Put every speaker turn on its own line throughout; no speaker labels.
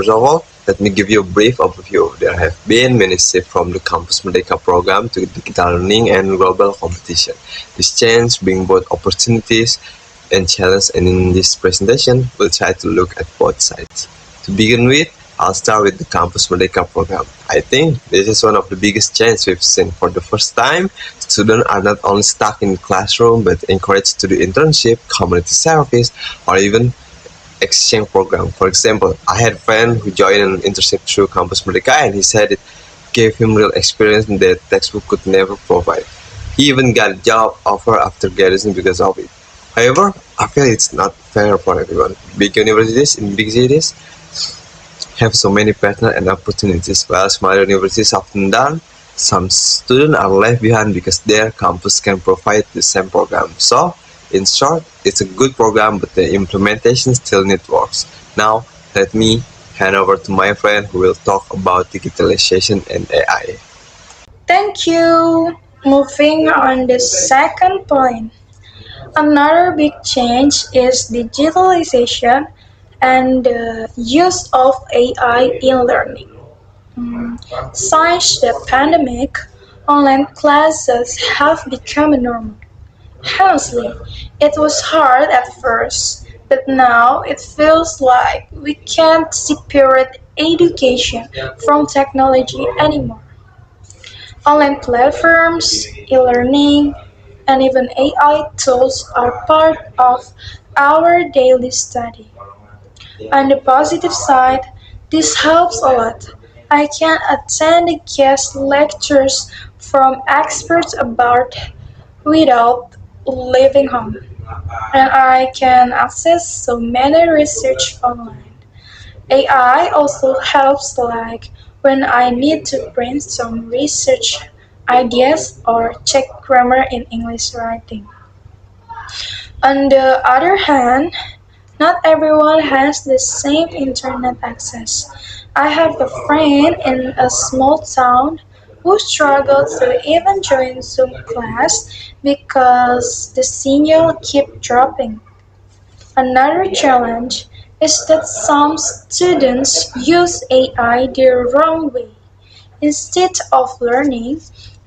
First of all, let me give you a brief overview. There have been many shifts from the Campus Merdeka program to digital learning and global competition. This change brings both opportunities and challenges, and in this presentation, we'll try to look at both sides. To begin with, I'll start with the Campus Merdeka program. I think this is one of the biggest changes we've seen. For the first time, students are not only stuck in the classroom, but encouraged to do internship, community service, or even exchange program. For example, I had a friend who joined an internship through Campus Merdeka, and he said it gave him real experience that textbook could never provide. He even got a job offer after graduation because of it. However, I feel it's not fair for everyone. Big universities in big cities have so many partners and opportunities, while smaller universities often don't. Some students are left behind because their campus can provide the same program. So, in short, it's a good program, but the implementation still needs work. Now, let me hand over to my friend who will talk about digitalization and AI.
Thank you. Moving on the second point. Another big change is digitalization and the use of AI in learning. Since the pandemic, online classes have become a norm. Honestly, it was hard at first, but now it feels like we can't separate education from technology anymore. Online platforms, e-learning, and even AI tools are part of our daily study. On the positive side, this helps a lot. I can attend guest lectures from experts about without leaving home, and I can access so many research online. AI also helps like when I need to brainstorm research ideas or check grammar in English writing. On the other hand, not everyone has the same internet access. I have a friend in a small town who struggles to even join Zoom class because the signal keeps dropping. Another challenge is that some students use AI the wrong way. Instead of learning,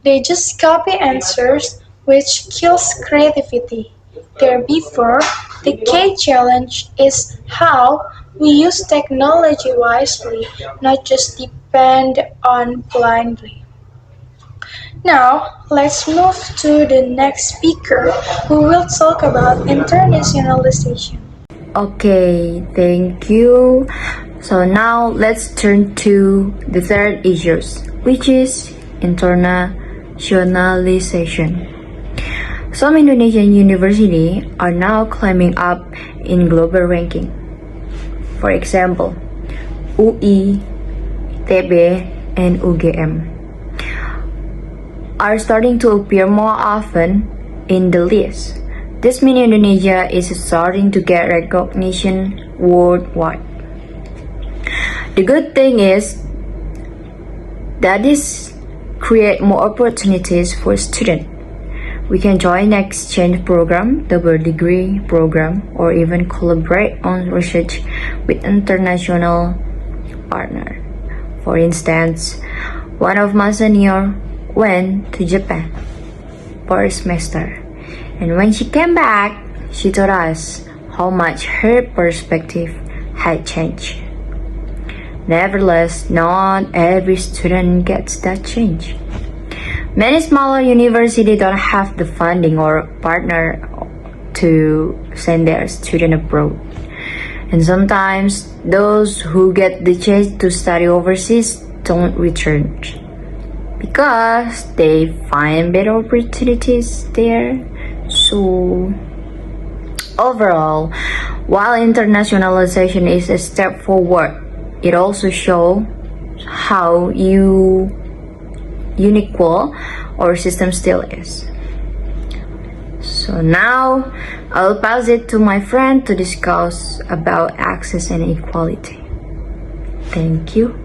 they just copy answers, which kills creativity. Therefore, the key challenge is how we use technology wisely, not just depend on blindly. Now, let's move to the next speaker who will talk about internationalization.
Okay, thank you. So now let's turn to the third issue, which is internationalization. Some Indonesian universities are now climbing up in global ranking. For example, UI, TB, and UGM are starting to appear more often in the list. This means Indonesia is starting to get recognition worldwide. The good thing is that this creates more opportunities for students. We can join exchange program, double degree program, or even collaborate on research with international partners. For instance, one of my seniors went to Japan for a semester, and when she came back, she told us how much her perspective had changed. Nevertheless, not every student gets that change. Many smaller universities don't have the funding or partner to send their student abroad. And sometimes those who get the chance to study overseas don't return because they find better opportunities there. So overall, while internationalization is a step forward, it also shows how unequal our system still is. So now I'll pass it to my friend to discuss about access and equality. Thank you.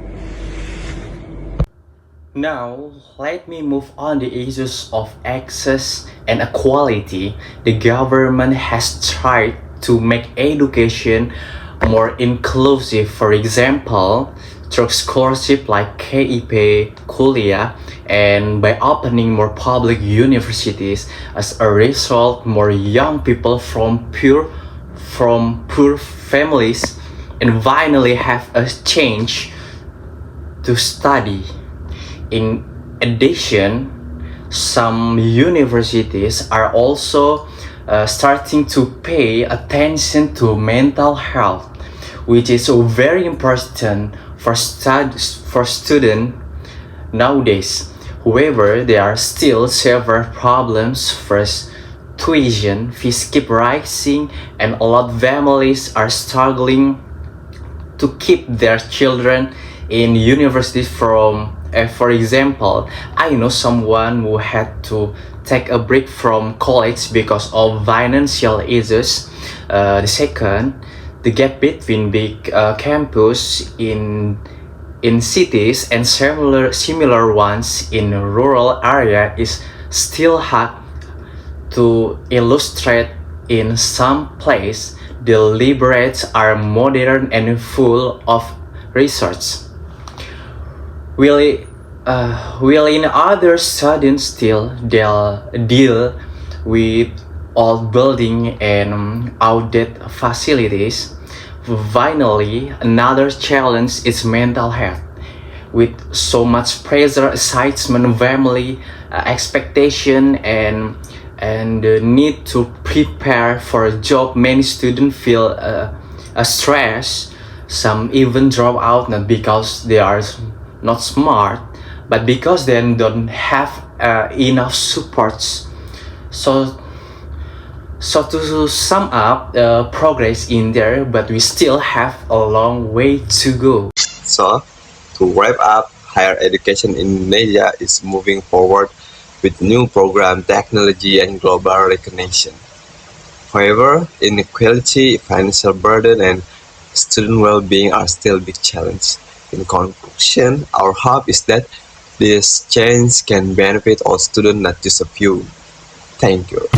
Now, let me move on the issues of access and equality. The government has tried to make education more inclusive, for example, through scholarship like KIP, Kuliah, and by opening more public universities. As a result, more young people from poor families and finally have a chance to study. In addition, some universities are also starting to pay attention to mental health, which is very important for students nowadays. However, there are still several problems. First, tuition fees keep rising, and a lot of families are struggling to keep their children in university from for example, I know someone who had to take a break from college because of financial issues. The second, the gap between big campus in cities and similar ones in rural area is still hard to illustrate. In some place, the libraries are modern and full of research. Will in other students still deal with old building and outdated facilities. Finally, another challenge is mental health. With so much pressure, excitement, family expectation, and the need to prepare for a job, many students feel a stress. Some even drop out not because they are not smart, but because they don't have enough supports. So to sum up, progress in there, but we still have a long way to go.
So, to wrap up, higher education in Indonesia is moving forward with new program, technology, and global recognition. However, inequality, financial burden, and student well-being are still big challenges. In conclusion, our hope is that this change can benefit all students, not just a few. Thank you.